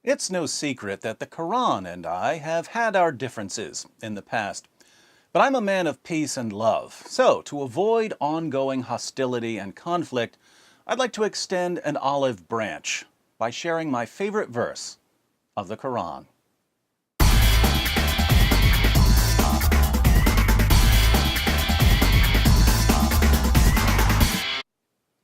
It's no secret that the Quran and I have had our differences in the past. But I'm a man of peace and love, so to avoid ongoing hostility and conflict, I'd like to extend an olive branch by sharing my favorite verse of the Quran.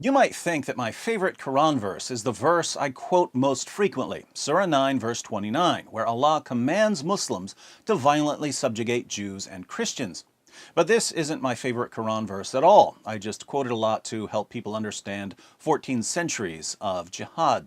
You might think that my favorite Quran verse is the verse I quote most frequently, Surah 9 verse 29, where Allah commands Muslims to violently subjugate Jews and Christians. But this isn't my favorite Quran verse at all. I just quote it a lot to help people understand 14 centuries of jihad.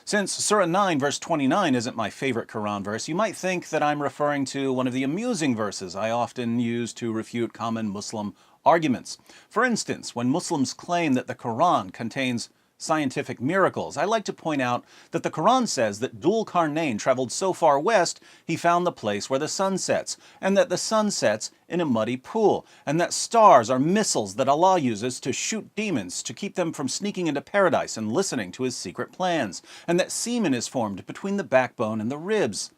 Since Surah 9 verse 29 isn't my favorite Quran verse, you might think that I'm referring to one of the amusing verses I often use to refute common Muslim arguments. For instance, when Muslims claim that the Quran contains scientific miracles, I like to point out that the Quran says that Dhul Qarnayn traveled so far west he found the place where the sun sets, and that the sun sets in a muddy pool, and that stars are missiles that Allah uses to shoot demons to keep them from sneaking into paradise and listening to his secret plans, and that semen is formed between the backbone and the ribs.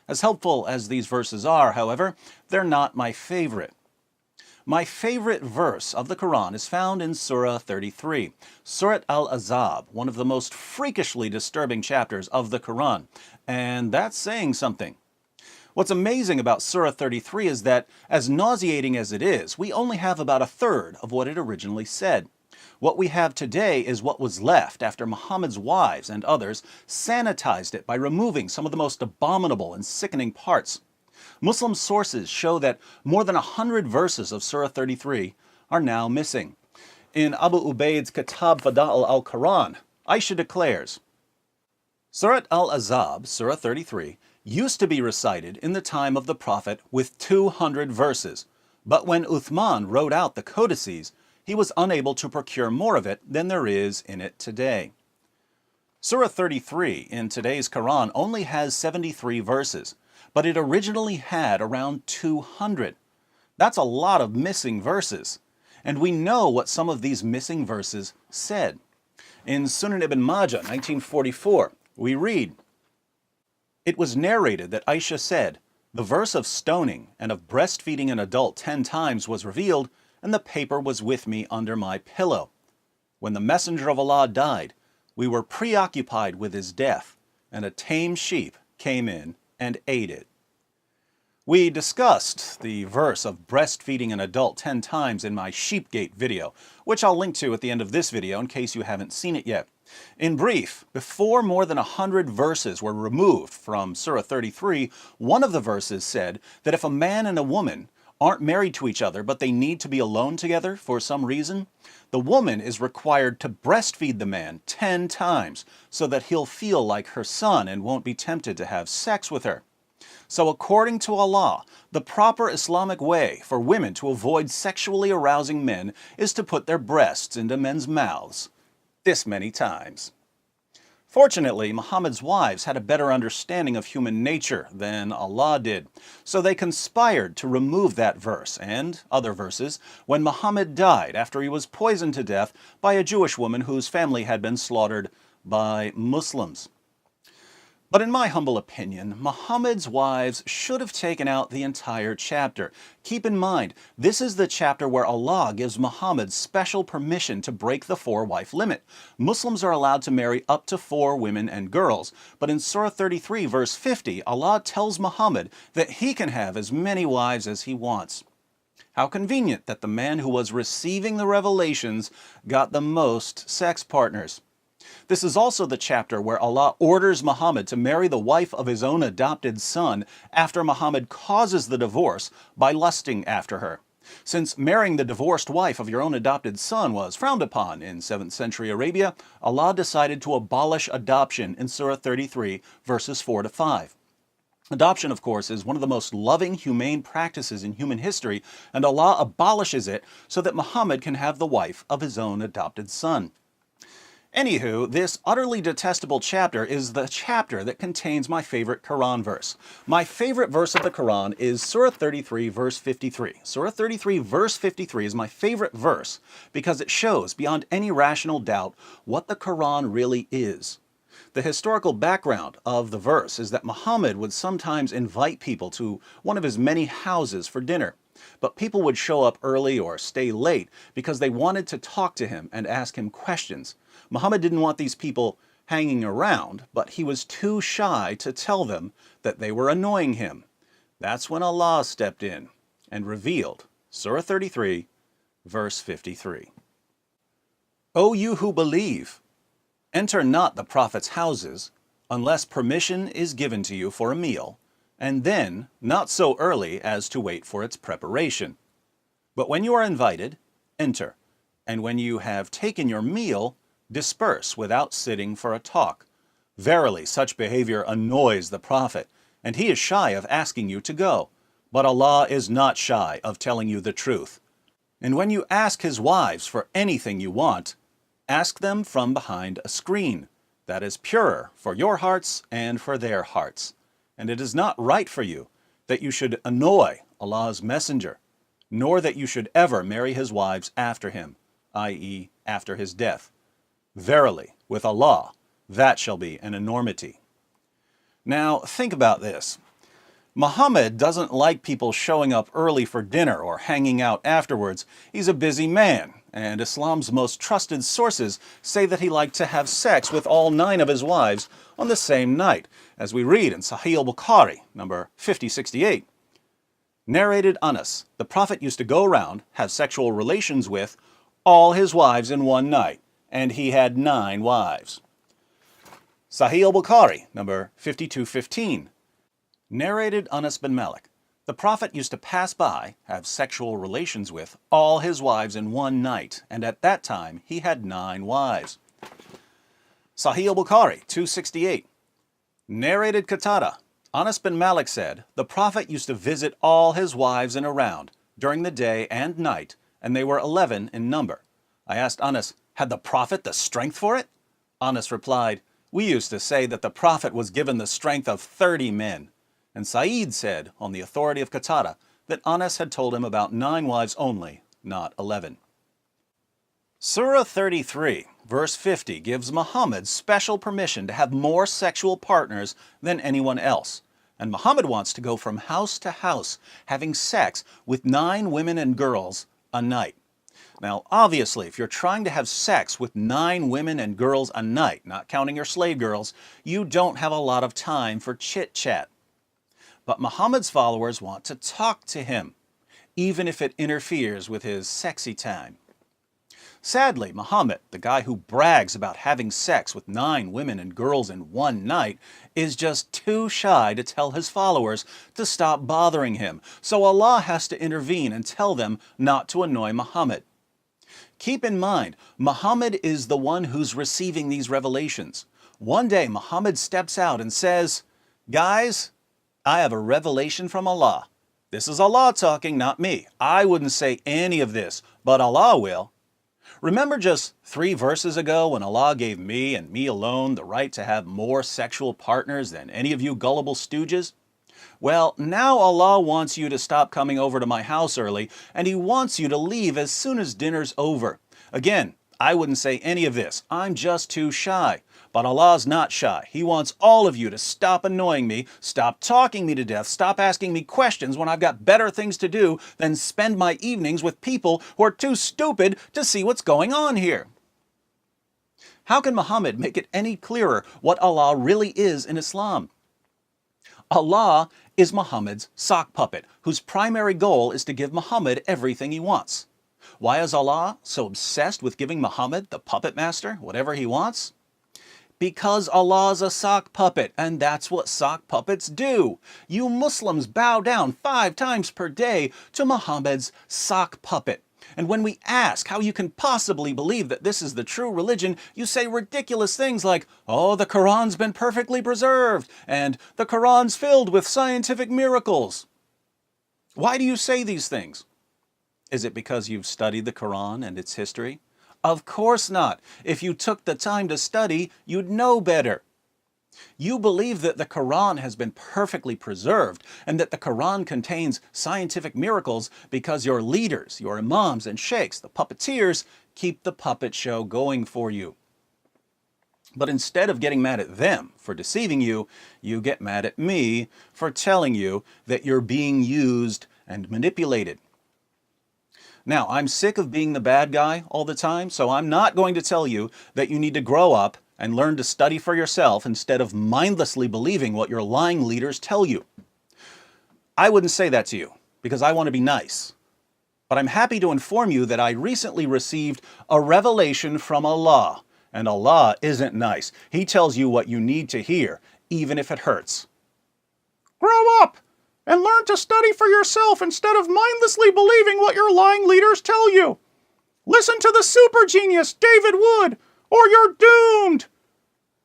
As helpful as these verses are, however, they're not my favorite. My favorite verse of the Quran is found in Surah 33, Surat al-Ahzab, one of the most freakishly disturbing chapters of the Quran, and that's saying something. What's amazing about Surah 33 is that, as nauseating as it is, we only have about a third of what it originally said. What we have today is what was left after Muhammad's wives and others sanitized it by removing some of the most abominable and sickening parts. Muslim sources show that more than 100 verses of Surah 33 are now missing. In Abu Ubaid's Kitab Fada'il al-Quran, Ayah declares, Surat al-Ahzab, Surah 33, used to be recited in the time of the Prophet with 200 verses, but when Uthman wrote out the codices, he was unable to procure more of it than there is in it today. Surah 33 in today's Quran only has 73 verses, but it originally had around 200. That's a lot of missing verses. And we know what some of these missing verses said. In Sunan ibn Majah, 1944, we read, It was narrated that Ayah said, the verse of stoning and of breastfeeding an adult 10 times was revealed, and the paper was with me under my pillow. When the Messenger of Allah died, we were preoccupied with his death, and a tame sheep came in and ate it. We discussed the verse of breastfeeding an adult 10 times in my Sheepgate video, which I'll link to at the end of this video in case you haven't seen it yet. In brief, before more than 100 verses were removed from Surah 33, one of the verses said that if a man and a woman aren't married to each other but they need to be alone together for some reason, the woman is required to breastfeed the man 10 times so that he'll feel like her son and won't be tempted to have sex with her. So according to Allah, the proper Islamic way for women to avoid sexually arousing men is to put their breasts into men's mouths this many times. Fortunately, Muhammad's wives had a better understanding of human nature than Allah did, so they conspired to remove that verse and other verses when Muhammad died after he was poisoned to death by a Jewish woman whose family had been slaughtered by Muslims. But in my humble opinion, Muhammad's wives should have taken out the entire chapter. Keep in mind, this is the chapter where Allah gives Muhammad special permission to break the 4-wife limit. Muslims are allowed to marry up to 4 women and girls, but in Surah 33 verse 50, Allah tells Muhammad that he can have as many wives as he wants. How convenient that the man who was receiving the revelations got the most sex partners. This is also the chapter where Allah orders Muhammad to marry the wife of his own adopted son after Muhammad causes the divorce by lusting after her. Since marrying the divorced wife of your own adopted son was frowned upon in 7th century Arabia, Allah decided to abolish adoption in Surah 33, verses 4 to 5. Adoption, of course, is one of the most loving, humane practices in human history, and Allah abolishes it so that Muhammad can have the wife of his own adopted son. Anywho, this utterly detestable chapter is the chapter that contains my favorite Quran verse. My favorite verse of the Quran is Surah 33, verse 53. Surah 33, verse 53 is my favorite verse because it shows beyond any rational doubt what the Quran really is. The historical background of the verse is that Muhammad would sometimes invite people to one of his many houses for dinner. But people would show up early or stay late because they wanted to talk to him and ask him questions. Muhammad didn't want these people hanging around, but he was too shy to tell them that they were annoying him. That's when Allah stepped in and revealed Surah 33, verse 53. O you who believe, enter not the Prophet's houses unless permission is given to you for a meal, and then not so early as to wait for its preparation. But when you are invited, enter, and when you have taken your meal, disperse without sitting for a talk. Verily, such behavior annoys the Prophet, and he is shy of asking you to go. But Allah is not shy of telling you the truth. And when you ask his wives for anything you want, ask them from behind a screen that is purer for your hearts and for their hearts. And it is not right for you that you should annoy Allah's messenger, nor that you should ever marry his wives after him, i.e., after his death. Verily, with Allah, that shall be an enormity. Now, think about this. Muhammad doesn't like people showing up early for dinner or hanging out afterwards. He's a busy man, and Islam's most trusted sources say that he liked to have sex with all 9 of his wives on the same night, as we read in Sahih al-Bukhari, number 5068. Narrated Anas, the Prophet used to go around, have sexual relations with all his wives in one night, and he had 9 wives. Sahih al-Bukhari, number 5215. Narrated Anas bin Malik, the Prophet used to pass by, have sexual relations with all his wives in one night, and at that time he had 9 wives. Sahih al-Bukhari, 268. Narrated Qatada, Anas bin Malik said, the Prophet used to visit all his wives in a round, during the day and night, and they were 11 in number. I asked Anas, had the Prophet the strength for it? Anas replied, we used to say that the Prophet was given the strength of 30 men. And Sa'id said, on the authority of Qatada, that Anas had told him about 9 wives only, not 11. Surah 33, verse 50, gives Muhammad special permission to have more sexual partners than anyone else. And Muhammad wants to go from house to house, having sex with 9 women and girls a night. Now, obviously, if you're trying to have sex with 9 women and girls a night, not counting your slave girls, you don't have a lot of time for chit-chat. But Muhammad's followers want to talk to him, even if it interferes with his sexy time. Sadly, Muhammad, the guy who brags about having sex with 9 women and girls in one night, is just too shy to tell his followers to stop bothering him, so Allah has to intervene and tell them not to annoy Muhammad. Keep in mind, Muhammad is the one who's receiving these revelations. One day, Muhammad steps out and says, guys, I have a revelation from Allah. This is Allah talking, not me. I wouldn't say any of this, but Allah will. Remember just 3 verses ago when Allah gave me and me alone the right to have more sexual partners than any of you gullible stooges? Well, now Allah wants you to stop coming over to my house early, and He wants you to leave as soon as dinner's over. Again, I wouldn't say any of this. I'm just too shy. But Allah's not shy. He wants all of you to stop annoying me, stop talking me to death, stop asking me questions when I've got better things to do than spend my evenings with people who are too stupid to see what's going on here. How can Muhammad make it any clearer what Allah really is in Islam? Allah is Muhammad's sock puppet, whose primary goal is to give Muhammad everything he wants. Why is Allah so obsessed with giving Muhammad, the puppet master, whatever he wants? Because Allah's a sock puppet, and that's what sock puppets do. You Muslims bow down 5 times per day to Muhammad's sock puppet. And when we ask how you can possibly believe that this is the true religion, you say ridiculous things like, oh, the Quran's been perfectly preserved, and the Quran's filled with scientific miracles. Why do you say these things? Is it because you've studied the Quran and its history? Of course not. If you took the time to study, you'd know better. You believe that the Quran has been perfectly preserved and that the Quran contains scientific miracles because your leaders, your imams and sheikhs, the puppeteers, keep the puppet show going for you. But instead of getting mad at them for deceiving you, you get mad at me for telling you that you're being used and manipulated. Now, I'm sick of being the bad guy all the time, so I'm not going to tell you that you need to grow up and learn to study for yourself instead of mindlessly believing what your lying leaders tell you. I wouldn't say that to you because I want to be nice. But I'm happy to inform you that I recently received a revelation from Allah. And Allah isn't nice. He tells you what you need to hear, even if it hurts. Grow up and learn to study for yourself instead of mindlessly believing what your lying leaders tell you. Listen to the super genius David Wood, or you're doomed.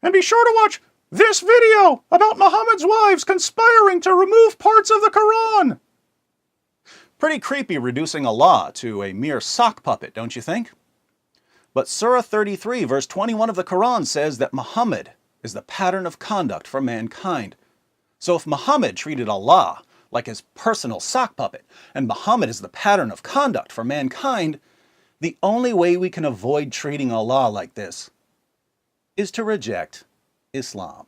And be sure to watch this video about Muhammad's wives conspiring to remove parts of the Quran. Pretty creepy reducing Allah to a mere sock puppet, don't you think? But Surah 33, verse 21 of the Quran says that Muhammad is the pattern of conduct for mankind. So if Muhammad treated Allah like his personal sock puppet, and Muhammad is the pattern of conduct for mankind, the only way we can avoid treating Allah like this is to reject Islam.